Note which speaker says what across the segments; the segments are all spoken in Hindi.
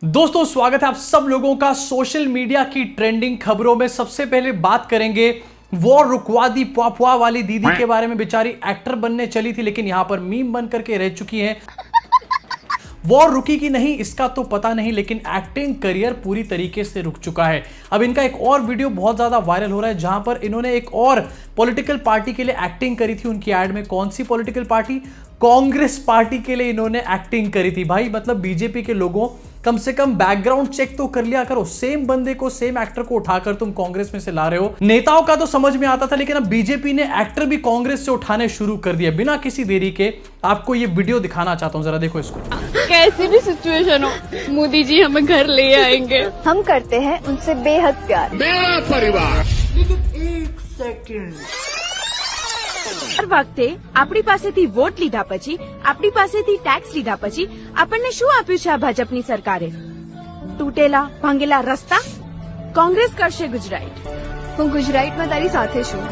Speaker 1: दोस्तों स्वागत है आप सब लोगों का सोशल मीडिया की ट्रेंडिंग खबरों में। सबसे पहले बात करेंगे वॉर रुकवा दी पापुआ वाली दीदी के बारे में। बेचारी एक्टर बनने चली थी लेकिन यहां पर मीम बन करके रह चुकी हैं। वॉर रुकी कि नहीं इसका तो पता नहीं, लेकिन एक्टिंग करियर पूरी तरीके से रुक चुका है। अब इनका एक और वीडियो बहुत ज्यादा वायरल हो रहा है जहां पर इन्होंने एक और पॉलिटिकल पार्टी के लिए एक्टिंग करी थी। उनकी एड में कौन सी पॉलिटिकल पार्टी? कांग्रेस पार्टी के लिए इन्होंने एक्टिंग करी थी। भाई मतलब बीजेपी के लोगों कम से कम बैकग्राउंड चेक तो कर लिया करो। सेम बंदे को, सेम एक्टर को उठाकर तुम कांग्रेस में से ला रहे हो। नेताओं का तो समझ में आता था लेकिन अब बीजेपी ने एक्टर भी कांग्रेस से उठाने शुरू कर दिया। बिना किसी देरी के आपको ये वीडियो दिखाना चाहता हूं, जरा देखो इसको।
Speaker 2: कैसी भी सिचुएशन हो मोदी जी हमें घर ले आएंगे।
Speaker 3: हम करते हैं उनसे बेहद प्यार।
Speaker 4: मेरा परिवार।
Speaker 5: વખતે આપણી પાસેથી વોટ લીધા પછી આપણી પાસેથી ટેક્સ લીધા પછી આપણને શું આપ્યું છે આ ભાજપની સરકારે? તૂટેલા ભાંગેલા રસ્તા? કોંગ્રેસ કરશે ગુજરાત।
Speaker 3: હું ગુજરાતમાં તારી સાથે છું।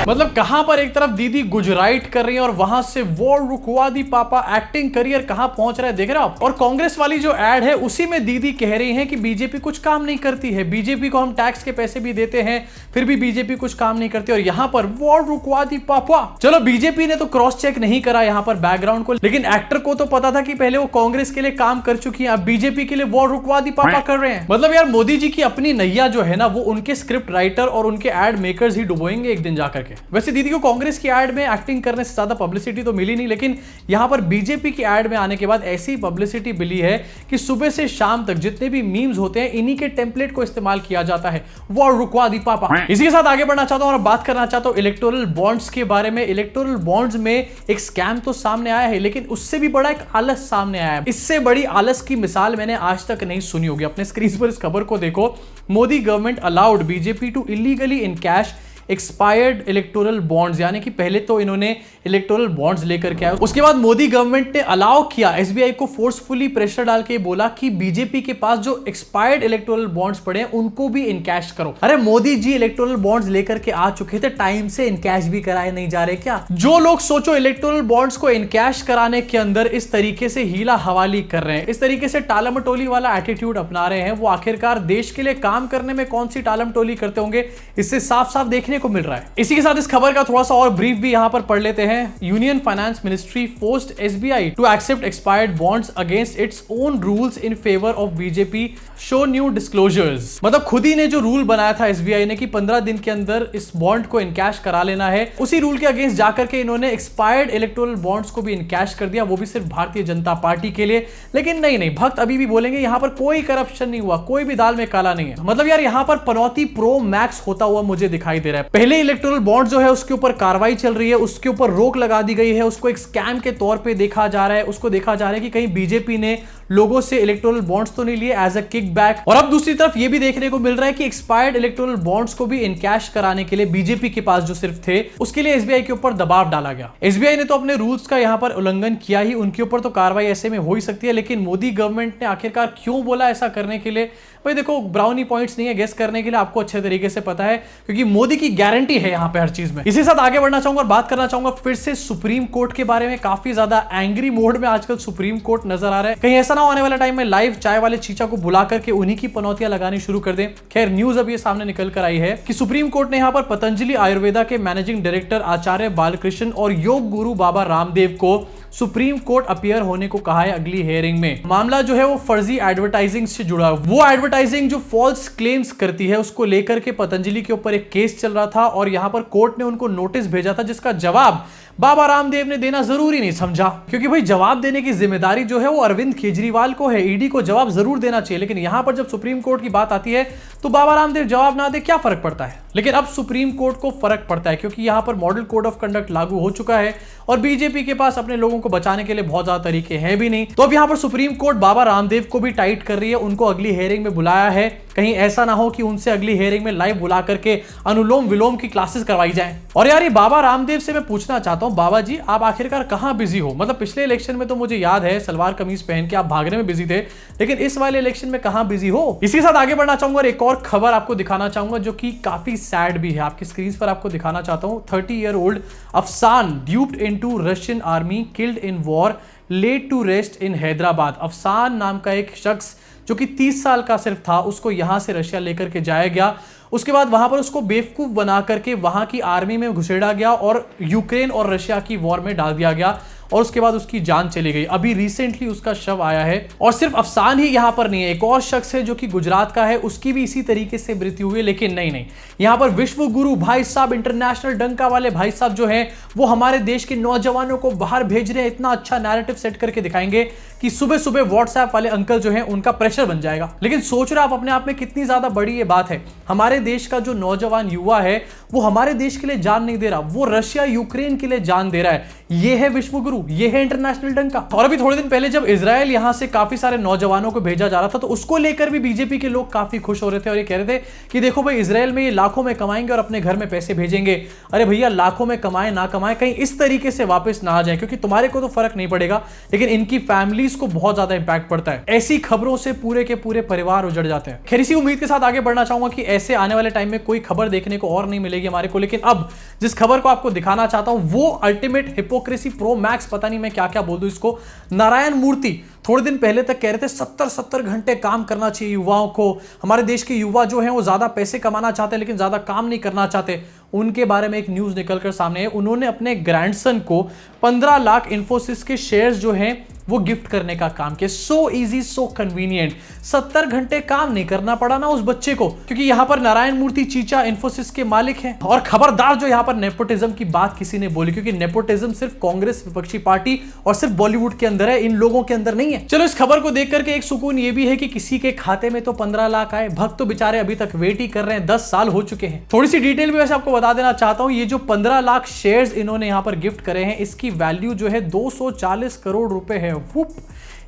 Speaker 1: मतलब कहां पर एक तरफ दीदी गुजराइट कर रही है और वहां से वॉर रुकवा दी पापा। एक्टिंग करियर कहां पहुंच रहा है देख रहे हो आप। और कांग्रेस वाली जो एड है उसी में दीदी कह रही हैं कि बीजेपी कुछ काम नहीं करती है, बीजेपी को हम टैक्स के पैसे भी देते हैं फिर भी बीजेपी कुछ काम नहीं करती। और यहां पर वॉर रुकवा दी पापा। चलो बीजेपी ने तो क्रॉस चेक नहीं करा यहां पर बैकग्राउंड को, लेकिन एक्टर को तो पता था कि पहले वो कांग्रेस के लिए काम कर चुकी है, अब बीजेपी के लिए वॉर रुकवा दी पापा कर रहे हैं। मतलब यार मोदी जी की अपनी नैया जो है ना वो उनके स्क्रिप्ट राइटर और उनके एड मेकर्स ही डुबोएंगे एक दिन जाकर के। वैसे दीदी को कांग्रेस की एड में एक्टिंग करने से ज्यादा पब्लिसिटी तो मिली नहीं, लेकिन यहां पर बीजेपी की एड में आने के बाद ऐसी पब्लिसिटी मिली है कि सुबह से शाम तक जितने भी मीम्स होते हैं इन्हीं के टेम्पलेट को इस्तेमाल किया जाता है, वॉर रुकवा दी पापा। इसी के साथ आगे बढ़ना चाहता हूं और बात करना चाहता हूं इलेक्टोरल बॉन्ड्स के बारे में। इलेक्टोरल बॉन्ड्स में एक स्कैम तो सामने आया है लेकिन उससे भी बड़ा एक आलस सामने आया है। इससे बड़ी आलस की मिसाल मैंने आज तक नहीं सुनी होगी। अपने स्क्रीन पर इस खबर को देखो। Modi government allowed BJP to illegally encash expired electoral bonds, यानी कि पहले तो इन्होंने इलेक्टोरल बॉन्ड्स लेकर के आए, उसके बाद मोदी गवर्नमेंट ने अलाउ किया एसबीआई को फोर्सफुली प्रेशर डाल के बोला कि बीजेपी के पास जो एक्सपायर्ड इलेक्टोरल बॉन्ड्स पड़े हैं उनको भी इनकैश करो। अरे मोदी जी इलेक्टोरल बॉन्ड्स लेकर के आ चुके थे, टाइम से इनकैश भी कराए नहीं जा रहे क्या? जो लोग सोचो इलेक्टोरल बॉन्ड्स को इनकैश कराने के अंदर इस तरीके से हीला हवाली कर रहे हैं, इस तरीके से टालमटोली वाला एटीट्यूड अपना रहे हैं, वो आखिरकार देश के लिए काम करने में कौन सी टालमटोली करते होंगे, इससे साफ साफ देखने को मिल रहा है। इसी के साथ इस खबर का थोड़ा सा और ब्रीफ भी यहां पर पढ़ लेते हैं। Union finance ministry forced SBI to accept expired bonds against its own rules in favour of BJP, show new disclosures. मतलब खुद ही ने जो रूल बनाया था एसबीआई ने कि 15 दिन के अंदर इस बॉन्ड को इनकैश करा लेना है, उसी रूल के अगेंस्ट जाकर के इन्होंने एक्सपायर्ड इलेक्टोरल बॉन्ड्स को भी इनकैश कर दिया, वो भी सिर्फ भारतीय जनता पार्टी के लिए। लेकिन नहीं, भक्त अभी भी बोलेंगे यहां पर कोई करप्शन नहीं हुआ, कोई भी दाल में काला नहीं है। मतलब यार यहां पर पनौती प्रो मैक्स होता हुआ मुझे दिखाई दे रहा है। पहले इलेक्टोरल बॉन्ड जो है उसके ऊपर कार्रवाई चल रही है, उसके ऊपर रोक लगा दी गई है, उसको एक स्कैम के तौर पे देखा जा रहा है, उसको देखा जा रहा है कि कहीं बीजेपी ने लोगों से इलेक्टोरल बॉन्ड्स तो नहीं लिए एज अ किकबैक। और अब दूसरी तरफ ये भी देखने को मिल रहा है कि एक्सपायर्ड इलेक्टोरल बॉन्ड्स को भी इनकैश कराने के लिए बीजेपी के पास जो सिर्फ थे उसके लिए एसबीआई के ऊपर दबाव डाला गया। एसबीआई ने तो अपने रूल्स का यहां पर उल्लंघन किया ही, उनके ऊपर तो कार्रवाई ऐसे में हो ही सकती है, लेकिन मोदी गवर्नमेंट ने आखिरकार क्यों बोला ऐसा करने के लिए? भाई देखो ब्राउनी पॉइंट्स नहीं है गेस करने के लिए, आपको अच्छे तरीके से पता है क्योंकि मोदी की गारंटी है यहां पे हर चीज में। इसी साथ आगे बढ़ना चाहूंगा और बात करना चाहूंगा फिर से सुप्रीम कोर्ट के बारे में। काफी ज्यादा एंग्री मोड में आजकल सुप्रीम कोर्ट नजर आ रहा है। कहीं ऐसा ना होने वाला टाइम में लाइव चाय वाले चीचा को बुला करके उन्हीं की पनौतियां लगानी शुरू कर दें। खैर न्यूज अब ये सामने निकल कर आई है कि सुप्रीम कोर्ट ने यहां पर पतंजलि आयुर्वेदा के मैनेजिंग डायरेक्टर आचार्य बालकृष्ण और योग गुरु बाबा रामदेव को सुप्रीम कोर्ट अपीयर होने को कहा है अगली हियरिंग में। मामला जो है वो फर्जी एडवर्टाइजिंग से जुड़ा है। वो एडवर्टाइजिंग जो फॉल्स क्लेम्स करती है उसको लेकर के पतंजलि के ऊपर एक केस चल रहा था और यहां पर कोर्ट ने उनको नोटिस भेजा था जिसका जवाब बाबा रामदेव ने देना जरूरी नहीं समझा, क्योंकि भाई जवाब देने की जिम्मेदारी जो है वो अरविंद केजरीवाल को है, ईडी को जवाब जरूर देना चाहिए। लेकिन यहां पर जब सुप्रीम कोर्ट की बात आती है तो बाबा रामदेव जवाब ना दे क्या फर्क पड़ता है? लेकिन अब सुप्रीम कोर्ट को फर्क पड़ता है क्योंकि यहां पर मॉडल कोड ऑफ कंडक्ट लागू हो चुका है और बीजेपी के पास अपने लोगों को बचाने के लिए बहुत ज्यादा तरीके हैं भी नहीं। तो अब यहां पर सुप्रीम कोर्ट बाबा रामदेव को भी टाइट कर रही है, उनको अगली हियरिंग में बुलाया है। कहीं ऐसा ना हो कि उनसे अगली हियरिंग में लाइव बुला करके अनुलोम विलोम की क्लासेस करवाई जाए। और यार ये बाबा रामदेव से मैं पूछना चाहता हूं, बाबा जी आप आखिरकार कहां बिजी हो? मतलब पिछले इलेक्शन में तो मुझे याद है सलवार कमीज पहन के आप भागने में बिजी थे, लेकिन इस वाले इलेक्शन में कहां बिजी हो? इसी के साथ आगे बढ़ना चाहूंगा और एक और खबर आपको दिखाना चाहूंगा जो कि काफी सैड भी है। आपकी स्क्रीन पर आपको दिखाना चाहता हूं। 30 year old Afsan duped into Russian army killed in war led to rest in Hyderabad. Afsan नाम का एक शख्स जो कि 30 साल का सिर्फ था, उसको यहां से रशिया लेकर के जाया गया। उसके बाद वहां पर उसको बेवकूफ बना करके वहां की आर्मी में घुसेड़ा गया और यूक्रेन और रशिया की वॉर में डाल दिया गया और उसके बाद उसकी जान चली गई। अभी रिसेंटली उसका शव आया है। और सिर्फ अफसान ही यहां पर नहीं है, एक और शख्स है जो कि गुजरात का है, उसकी भी इसी तरीके से मृत्यु हुई। लेकिन नहीं, यहां पर विश्व गुरु भाई साहब, इंटरनेशनल डंका वाले भाई साहब जो हैं, वो हमारे देश के नौजवानों को बाहर भेज रहे हैं। इतना अच्छा नैरेटिव सेट करके दिखाएंगे कि सुबह सुबह व्हाट्सएप वाले अंकल जो हैं उनका प्रेशर बन जाएगा। लेकिन सोच रहे आप अपने आप में कितनी ज्यादा बड़ी ये बात है। हमारे देश का जो नौजवान युवा है वो हमारे देश के लिए जान नहीं दे रहा, वो रशिया यूक्रेन के लिए जान दे रहा है। ये है विश्व गुरु, ये है इंटरनेशनल डंका। और अभी थोड़े दिन पहले जब इजराइल यहां से काफी सारे नौजवानों को भेजा जा रहा था तो उसको लेकर भी बीजेपी के लोग काफी खुश हो रहे थे और ये कह रहे थे कि देखो भाई, इजराइल में ये लाखों में कमाएंगे और अपने घर में पैसे भेजेंगे। अरे भैया, लाखों में कमाए ना कमाए, कहीं इस तरीके से वापस ना आ जाए, क्योंकि तुम्हारे को तो फर्क नहीं पड़ेगा लेकिन इनकी फैमिलीज को बहुत ज्यादा इंपैक्ट पड़ता है। ऐसी खबरों से पूरे के पूरे परिवार उजड़ जाते हैं। खैर, इसी उम्मीद के साथ आगे बढ़ना चाहूंगा कि ऐसे आने वाले टाइम में कोई खबर देखने को और नहीं मिलेगी हमारे को। लेकिन अब जिस खबर को आपको दिखाना चाहता हूं वो अल्टीमेट हिपोक्रेसी प्रो मैक्स, पता नहीं मैं क्या क्या बोल दूं इसको। नारायण मूर्ति थोड़े दिन पहले तक कह रहे थे 70-70 घंटे काम करना चाहिए युवाओं को। हमारे देश के युवा जो हैं वो ज्यादा पैसे कमाना चाहते हैं लेकिन ज्यादा काम नहीं करना चाहते। उनके बारे में एक न्यूज निकलकर सामने है। उन्होंने अपने ग्रैंडसन को 15 लाख इंफोसिस के शेयर्स जो हैं वो गिफ्ट करने का काम किया। सो इजी, सो कन्वीनियंट। 70 घंटे काम नहीं करना पड़ा ना उस बच्चे को, क्योंकि यहां पर नारायण मूर्ति चीचा इंफोसिस के मालिक हैं। और खबरदार जो यहां पर नेपोटिज्म की बात किसी ने बोली, क्योंकि नेपोटिज्म सिर्फ कांग्रेस विपक्षी पार्टी और सिर्फ बॉलीवुड के अंदर है, इन लोगों के अंदर नहीं है। चलो, इस खबर को देख करके एक सुकून ये भी है कि किसी के खाते में तो 15 लाख आए। भक्त तो बेचारे अभी तक वेट ही कर रहे हैं, 10 साल हो चुके हैं। थोड़ी सी डिटेल भी वैसे आपको बता देना चाहता हूं। ये जो 15 लाख शेयर्स इन्होंने यहां पर गिफ्ट करे हैं, इसकी वैल्यू जो है 240 करोड़ रुपए है।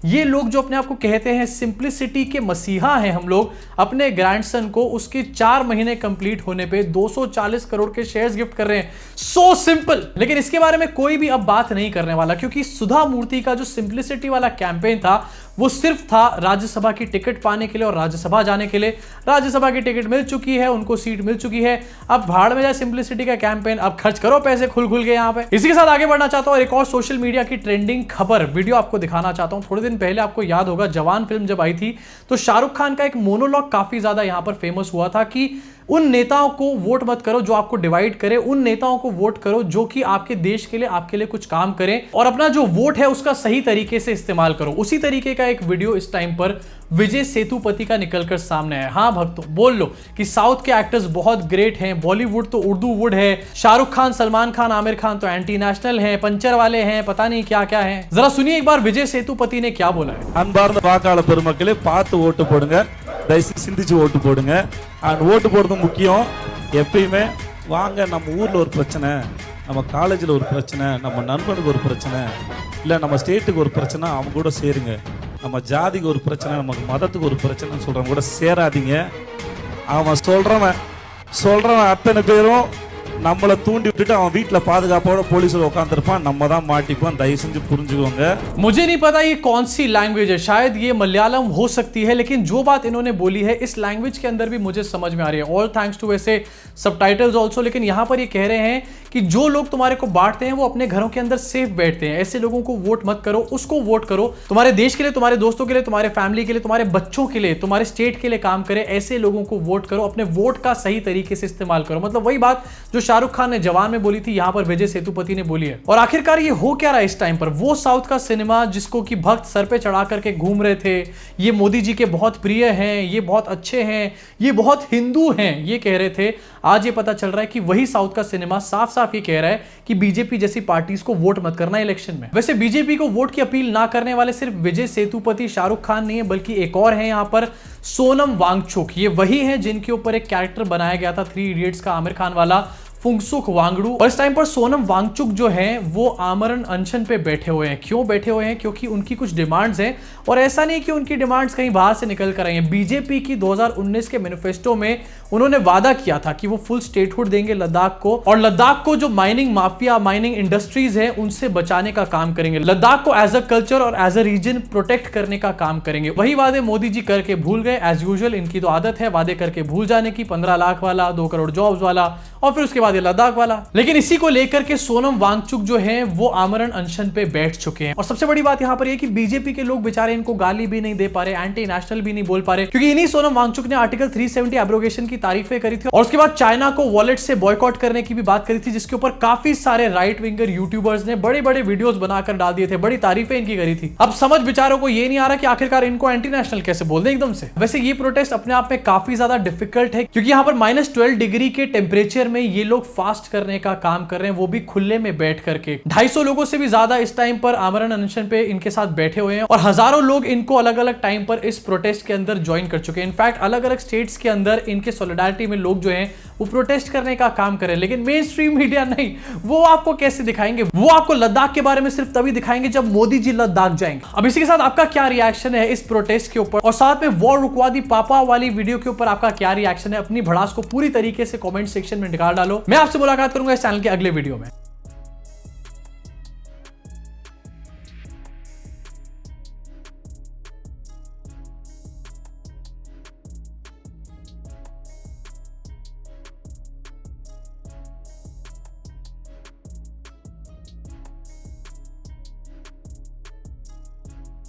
Speaker 1: ये लोग जो अपने आप को कहते हैं सिंप्लिसिटी के मसीहा हैं, हम लोग अपने ग्रैंडसन को उसके 4 महीने कंप्लीट होने पे 240 करोड़ के शेयर्स गिफ्ट कर रहे हैं। So simple. लेकिन इसके बारे में कोई भी अब बात नहीं करने वाला, क्योंकि सुधा मूर्ति का जो सिंप्लिसिटी वाला कैंपेन था वो सिर्फ था राज्यसभा की टिकट पाने के लिए और राज्यसभा जाने के लिए। राज्यसभा की टिकट मिल चुकी है, उनको सीट मिल चुकी है। अब भाड़ में जाए सिंप्लिसिटी का कैंपेन, अब खर्च करो पैसे खुल खुल के यहाँ पे। इसी के साथ आगे बढ़ना चाहता हूँ और एक और सोशल मीडिया की ट्रेंडिंग खबर वीडियो आपको दिखाना चाहता हूँ। थोड़े दिन पहले आपको याद होगा जवान फिल्म जब आई थी तो शाहरुख खान का एक मोनोलॉग काफी ज्यादा यहां पर फेमस हुआ था कि उन नेताओं को वोट मत करो जो आपको डिवाइड करे, उन नेताओं को वोट करो जो कि आपके देश के लिए, आपके लिए कुछ काम करें और अपना जो वोट है उसका सही तरीके से इस्तेमाल करो। उसी तरीके का एक वीडियो इस टाइम पर विजय सेतुपति का निकलकर सामने है। हाँ भक्तों, बोल लो कि साउथ के एक्टर्स बहुत ग्रेट हैं, बॉलीवुड तो उर्दू वुड है, शाहरुख खान, सलमान खान, आमिर खान तो एंटी नेशनल हैं, पंचर वाले हैं, पता नहीं क्या क्या हैं। जरा सुनिए एक बार विजय सेतुपति ने क्या बोला है।
Speaker 4: அன்பார்ந்த வாக்காளர் பெருமக்களே, பார்த்து ஓட்டு போடுங்க, தயவுசெய்து சிந்திச்சு ஓட்டு போடுங்க. ஓட்டு போடுறது முக்கியம். எப்பயுமே வாங்க, நம்ம ஊர்ல ஒரு பிரச்சனை, நம்ம காலேஜில் ஒரு பிரச்சனை, நம்ம நண்பனுக்கு ஒரு பிரச்சனை, இல்லை நம்ம ஸ்டேட்டுக்கு ஒரு பிரச்சனை, அவங்க கூட சேருங்க. நம்ம ஜாதிக்கு ஒரு பிரச்சனை, நமக்கு மதத்துக்கு ஒரு பிரச்சனைன்னு சொல்கிறவங்க கூட சேராதீங்க. அவன் சொல்கிறவன் அத்தனை பேரும் நம்மளை தூண்டி விட்டுட்டு அவன் வீட்டில் பாதுகாப்போட போலீஸில் உட்காந்துருப்பான், நம்ம தான் மாட்டிப்போம். தயவு செஞ்சு புரிஞ்சுக்கோங்க।
Speaker 1: मुझे नहीं पता ये कौन सी लैंग्वेज है, शायद ये मलयालम हो सकती है, लेकिन जो बात इन्होंने बोली है इस लैंग्वेज के अंदर भी मुझे समझ में आ रही है। ऑल थैंक्स टू वैसे सबटाइटल्स ऑल्सो। लेकिन यहाँ पर ये कह रहे हैं कि जो लोग तुम्हारे को बांटते हैं वो अपने घरों के अंदर सेफ बैठते हैं, ऐसे लोगों को वोट मत करो, उसको वोट करो तुम्हारे देश के लिए, तुम्हारे दोस्तों के लिए, तुम्हारे फैमिली के लिए, तुम्हारे बच्चों के लिए, तुम्हारे स्टेट के लिए काम करे, ऐसे लोगों को वोट करो, अपने वोट का सही तरीके से इस्तेमाल करो। मतलब वही बात जो शाहरुख खान ने जवान में बोली थी, यहां पर विजय सेतुपति ने बोली है। और आखिरकार ये हो क्या रहा है इस टाइम पर? वो साउथ का सिनेमा जिसको कि भक्त सर पे चढ़ा करके घूम रहे थे, ये मोदी जी के बहुत प्रिय हैं, ये बहुत अच्छे हैं, ये बहुत हिंदू हैं, ये कह रहे थे, आज ये पता चल रहा है कि वही साउथ का सिनेमा साफ साफ ये कह रहा है कि बीजेपी जैसी पार्टीज को वोट मत करना इलेक्शन में। वैसे बीजेपी को वोट की अपील ना करने वाले सिर्फ विजय सेतुपति, शाहरुख खान नहीं है, बल्कि एक और है यहाँ पर, सोनम वांगचुक। ये वही है जिनके ऊपर एक कैरेक्टर बनाया गया था 3 इडियट्स का, आमिर खान वाला, फुंगसुक वांगडू। और इस टाइम पर सोनम वांगचुक जो हैं वो आमरण अनशन पे बैठे हुए हैं। क्यों बैठे हुए हैं? क्योंकि उनकी कुछ डिमांड्स हैं, और ऐसा नहीं कि उनकी डिमांड्स कहीं बाहर से निकल कर आई हैं। बीजेपी की 2019 के मैनिफेस्टो में उन्होंने वादा किया था कि वो फुल स्टेटहुड देंगे लद्दाख को, और लद्दाख को जो माइनिंग माफिया, माइनिंग इंडस्ट्रीज है उनसे बचाने का काम करेंगे, लद्दाख को एज अ कल्चर और एज अ रीजन प्रोटेक्ट करने का काम करेंगे। वही वादे मोदी जी करके भूल गए, एज यूजुअल इनकी तो आदत है वादे करके भूल जाने की, 15 लाख वाला, 2 करोड़ जॉब्स वाला, और फिर उसके बाद ये लद्दाख वाला। लेकिन इसी को लेकर के सोनम वांगचुक जो है वो आमरण अनशन पे बैठ चुके हैं। और सबसे बड़ी बात यहां पर ये कि बीजेपी के लोग बेचारे इनको गाली भी नहीं दे पा रहे, एंटी नेशनल भी नहीं बोल पा रहे, क्योंकि इन्हीं सोनम वांगचुक ने आर्टिकल 370 एब्रोगेशन की तारीफें करी थी, और उसके बाद चाइना को वॉलेट से बॉयकॉट करने की भी बात करी थी, जिसके ऊपर काफी सारे राइट विंगर यूट्यूबर्स ने बड़े बड़े वीडियोस बनाकर डाल दिए थे, बड़ी तारीफें इनकी करी थी। अब समझ बेचारों को ये नहीं आ रहा कि आखिरकार इनको एंटी नेशनल कैसे बोल दें एकदम से। वैसे ये प्रोटेस्ट अपने आप में काफी ज्यादा डिफिकल्ट है, क्योंकि यहां पर -12 डिग्री के टेम्परेचर में ये लोग फास्ट करने का काम कर रहे हैं, वो भी खुले में बैठ करके। 250 लोगों से भी ज्यादा इस टाइम पर आमरण अनशन पे इनके साथ बैठे हुए हैं, और हजारों लोग इनको अलग अलग टाइम पर इस प्रोटेस्ट के अंदर ज्वाइन कर चुके हैं। इनफैक्ट अलग अलग स्टेट्स के अंदर इनके सॉलिडारिटी में लोग जो हैं वो प्रोटेस्ट करने का काम कर रहे हैं। लेकिन मेन स्ट्रीम मीडिया नहीं, वो आपको कैसे दिखाएंगे? वो आपको लद्दाख के बारे में सिर्फ तभी दिखाएंगे जब मोदी जी लद्दाख जाएंगे। अब इसी के साथ आपका क्या रिएक्शन है इस प्रोटेस्ट के ऊपर, और साथ में वॉर रुकवा दी पापा वाली वीडियो के ऊपर आपका क्या रिएक्शन है? अपनी भड़ास को पूरी तरीके से कमेंट सेक्शन में निकाल डालो। मैं आपसे मुलाकात करूंगा इस चैनल के अगले वीडियो में।